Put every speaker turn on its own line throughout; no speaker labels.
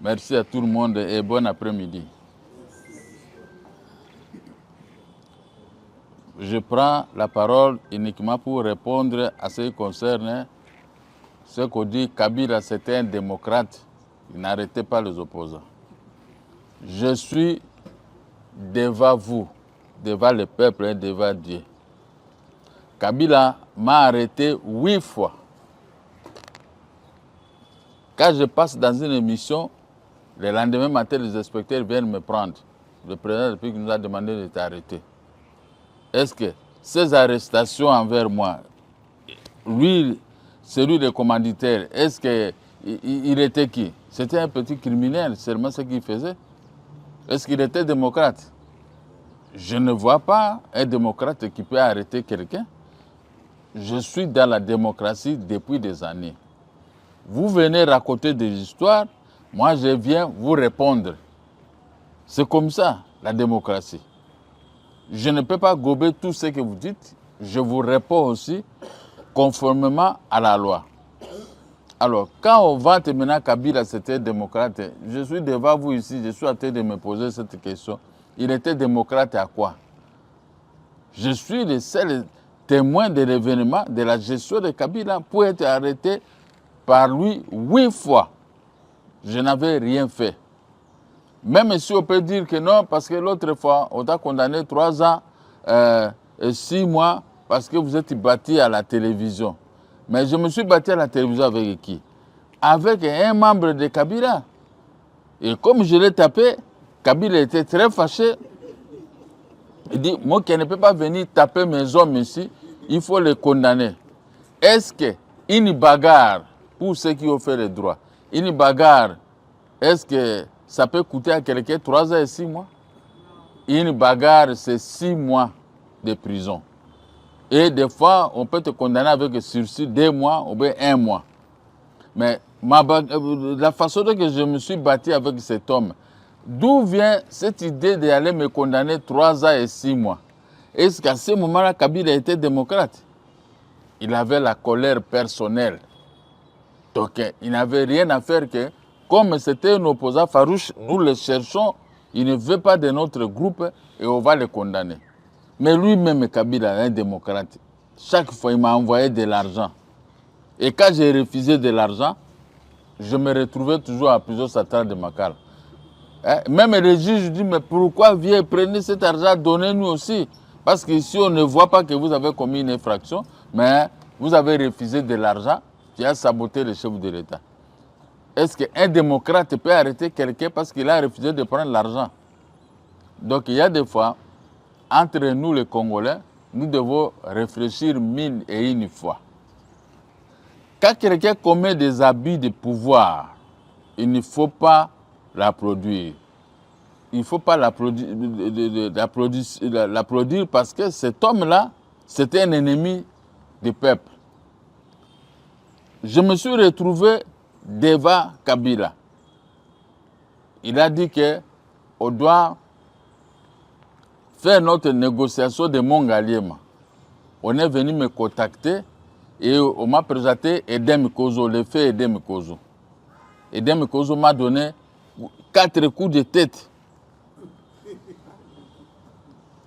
Merci à tout le monde et bon après-midi. Je prends la parole uniquement pour répondre à ce qui concerne ce qu'on dit Kabila, c'était un démocrate. Il n'arrêtait pas les opposants. Je suis devant vous, devant le peuple et devant Dieu. Kabila m'a arrêté 8 fois. Quand je passe dans une émission, le lendemain matin, les inspecteurs viennent me prendre. Le président de la République nous a demandé de t'arrêter. Est-ce que ces arrestations envers moi, lui, celui des commanditaires, est-ce qu'il était qui? C'était un petit criminel, seulement ce qu'il faisait. Est-ce qu'il était démocrate? Je ne vois pas un démocrate qui peut arrêter quelqu'un. Je suis dans la démocratie depuis des années. Vous venez raconter des histoires, moi je viens vous répondre. C'est comme ça, la démocratie. Je ne peux pas gober tout ce que vous dites, je vous réponds aussi conformément à la loi. Alors, quand on vante maintenant Kabila, c'était démocrate, je suis devant vous ici, je suis en train de me poser cette question. Il était démocrate à quoi? Je suis le seul témoin de l'événement de la gestion de Kabila pour être arrêté par lui 8 fois. Je n'avais rien fait. Même si on peut dire que non, parce que l'autre fois, on t'a condamné 3 ans et 6 mois parce que vous êtes battu à la télévision. Mais je me suis battu à la télévision avec qui? Avec un membre de Kabila. Et comme je l'ai tapé, Kabila était très fâché. Il dit, moi qui ne peux pas venir taper mes hommes ici, il faut les condamner. Est-ce qu'une bagarre, pour ceux qui ont fait les droits, une bagarre, est-ce que ça peut coûter à quelqu'un 3 ans et 6 mois? Une bagarre, c'est 6 mois de prison. Et des fois, on peut te condamner avec sursis 2 mois ou bien 1 mois. Mais la façon dont je me suis battu avec cet homme, d'où vient cette idée d'aller me condamner 3 ans et 6 mois? Est-ce qu'à ce moment-là, Kabila était démocrate? Il avait la colère personnelle. Donc, il n'avait rien à faire que, comme c'était un opposant farouche, nous le cherchons, il ne veut pas de notre groupe et on va le condamner. Mais lui-même, Kabila, un démocrate, chaque fois, il m'a envoyé de l'argent. Et quand j'ai refusé de l'argent, je me retrouvais toujours à plusieurs centrales de Makala. Même les juges disent, mais pourquoi prenez cet argent, donnez-nous aussi. Parce qu'ici, on ne voit pas que vous avez commis une infraction, mais vous avez refusé de l'argent, qui a saboté le chef de l'État. Est-ce qu'un démocrate peut arrêter quelqu'un parce qu'il a refusé de prendre l'argent? Donc il y a des fois, entre nous les Congolais, nous devons réfléchir 1001 fois. Quand quelqu'un commet des abus de pouvoir, il ne faut pas la produire. Il ne faut pas l'applaudir parce que cet homme-là, c'était un ennemi du peuple. Je me suis retrouvé devant Kabila. Il a dit qu'on doit faire notre négociation de Mongaliema. On est venu me contacter et on m'a présenté Edem Kozo, le fait Edem Kozo. Edem Kozo m'a donné 4 coups de tête.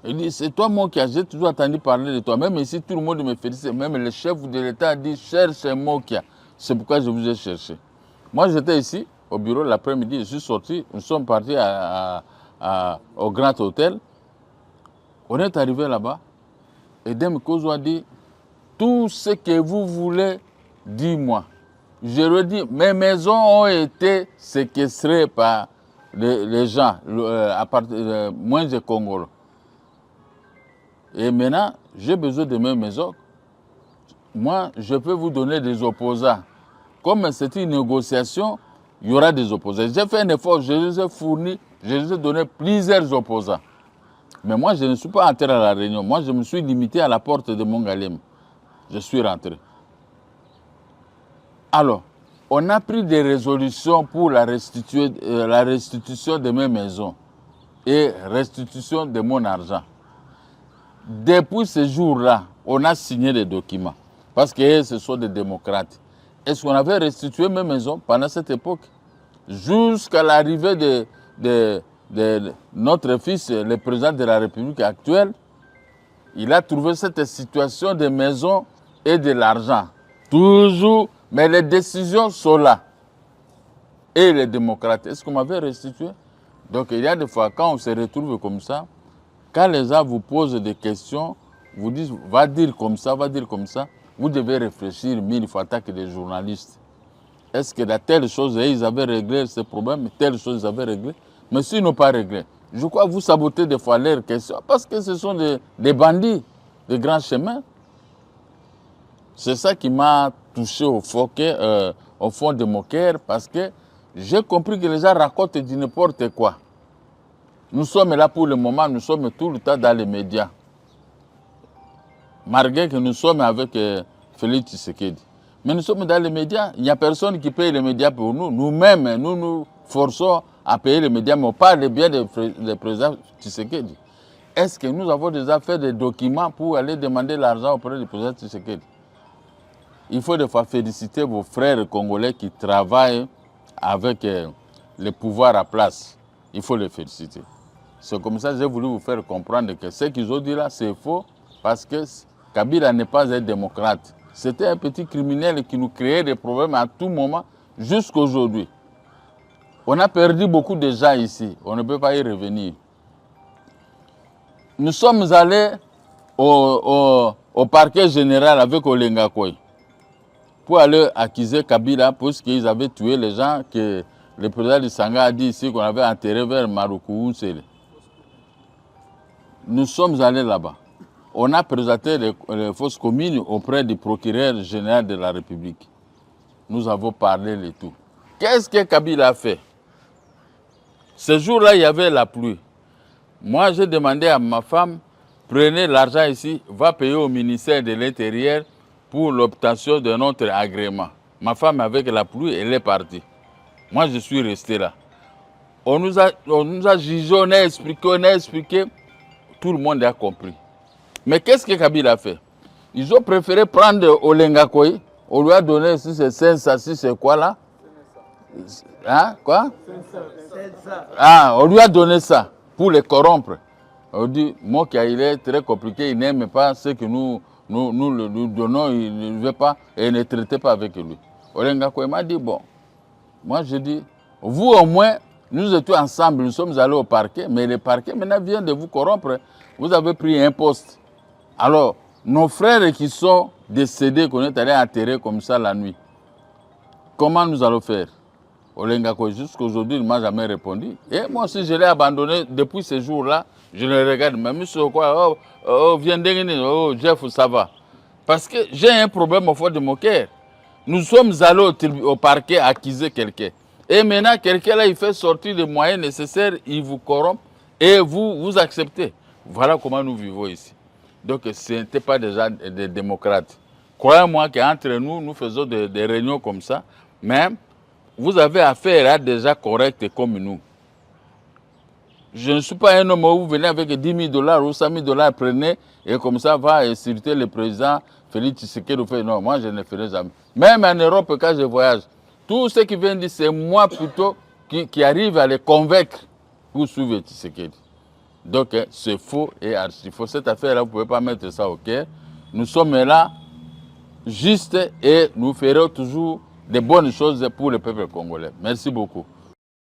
Il dit, c'est toi Mokia, j'ai toujours entendu parler de toi. Même ici, tout le monde me félicite. Même le chef de l'État a dit, cherche Mokia. C'est pourquoi je vous ai cherché. Moi, j'étais ici, au bureau, l'après-midi, je suis sorti. Nous sommes partis au Grand Hôtel. On est arrivé là-bas. Et Edem Kozo a dit, tout ce que vous voulez, dis-moi. Je lui ai dit, mes maisons ont été séquestrées par les gens, moins de Congo. Et maintenant, j'ai besoin de mes maisons. Moi, je peux vous donner des opposants. Comme c'est une négociation, il y aura des opposants. J'ai fait un effort, je les ai fournis, je les ai donné plusieurs opposants. Mais moi, je ne suis pas entré à la réunion. Moi, je me suis limité à la porte de Mongalem. Je suis rentré. Alors, on a pris des résolutions pour la restitution de mes maisons et restitution de mon argent. Depuis ce jour-là, on a signé des documents. Parce que ce sont des démocrates. Est-ce qu'on avait restitué mes maisons pendant cette époque? jusqu'à l'arrivée de notre fils, le président de la République actuelle, il a trouvé cette situation de maison et de l'argent. Toujours, mais les décisions sont là. Et les démocrates, est-ce qu'on m'avait restitué? Donc il y a des fois, quand on se retrouve comme ça, quand les gens vous posent des questions, vous disent, va dire comme ça, vous devez réfléchir 1000 fois tant que des journalistes. Est-ce que la telle chose, ils avaient réglé ce problème, telle chose, ils avaient réglé? Mais s'ils n'ont pas réglé, je crois que vous sabotez des fois leurs questions, parce que ce sont des bandits de grands chemins. C'est ça qui m'a touché au fond de mon cœur, parce que j'ai compris que les gens racontent du n'importe quoi. Nous sommes là pour le moment, nous sommes tout le temps dans les médias. Malgré que nous sommes avec Félix Tshisekedi. Mais nous sommes dans les médias, il n'y a personne qui paye les médias pour nous. Nous-mêmes, nous nous forçons à payer les médias, mais on parle bien du président Tshisekedi. Est-ce que nous avons déjà fait des documents pour aller demander l'argent auprès du président Tshisekedi? Il faut des fois féliciter vos frères congolais qui travaillent avec le pouvoir à place. Il faut les féliciter. C'est comme ça que j'ai voulu vous faire comprendre que ce qu'ils ont dit là, c'est faux, parce que Kabila n'est pas un démocrate. C'était un petit criminel qui nous créait des problèmes à tout moment, jusqu'à aujourd'hui. On a perdu beaucoup de gens ici, on ne peut pas y revenir. Nous sommes allés au parquet général avec Olenga Koy pour aller accuser Kabila parce qu'ils avaient tué les gens que le président de Sanga a dit ici qu'on avait enterré vers Maroukou. Nous sommes allés là-bas. On a présenté les fausses communes auprès du procureur général de la République. Nous avons parlé de tout. Qu'est-ce que Kabila a fait? Ce jour-là, il y avait la pluie. Moi, j'ai demandé à ma femme, prenez l'argent ici, va payer au ministère de l'Intérieur pour l'obtention de notre agrément. Ma femme, avec la pluie, elle est partie. Moi, je suis resté là. On nous a jugé, on a expliqué, tout le monde a compris. Mais qu'est-ce que Kabila a fait? Ils ont préféré prendre Olenga Koy, on lui a donné, si c'est 500, si c'est quoi là? Hein? Quoi? Ah, on lui a donné ça pour les corrompre. On dit, Mokia, il est très compliqué, il n'aime pas ce que nous donnons, il ne veut pas, et ne traitez pas avec lui. Olenga Koy m'a dit, bon, moi je dis, vous au moins, nous étions ensemble, nous sommes allés au parquet, mais le parquet maintenant vient de vous corrompre. Vous avez pris un poste. Alors, nos frères qui sont décédés, qu'on est allé enterrer comme ça la nuit, comment nous allons faire? Olenga Koy, jusqu'à aujourd'hui, il ne m'a jamais répondu. Et moi aussi, je l'ai abandonné depuis ce jour-là. Je le regarde, mais monsieur, quoi, viens de Jeff, ça va. Parce que j'ai un problème au fond de mon cœur. Nous sommes allés au parquet accuser quelqu'un. Et maintenant, quelqu'un là, il fait sortir les moyens nécessaires, il vous corrompt et vous acceptez. Voilà comment nous vivons ici. Donc, ce n'était pas déjà des démocrates. Croyez-moi qu'entre nous, nous faisons des réunions comme ça, mais vous avez affaire à des gens corrects comme nous. Je ne suis pas un homme où vous venez avec 10 000 $ ou 100 000 $, prenez et comme ça va insulter le président Félix Tshisekedi. Non, moi je ne ferai jamais. Même en Europe, quand je voyage, tout ce qui vient dire, c'est moi plutôt qui arrive à les convaincre pour suivre Tshisekedi. Donc c'est faux et archi faux. Cette affaire-là, vous ne pouvez pas mettre ça au cœur. Nous sommes là, juste, et nous ferons toujours de bonnes choses pour le peuple congolais. Merci beaucoup.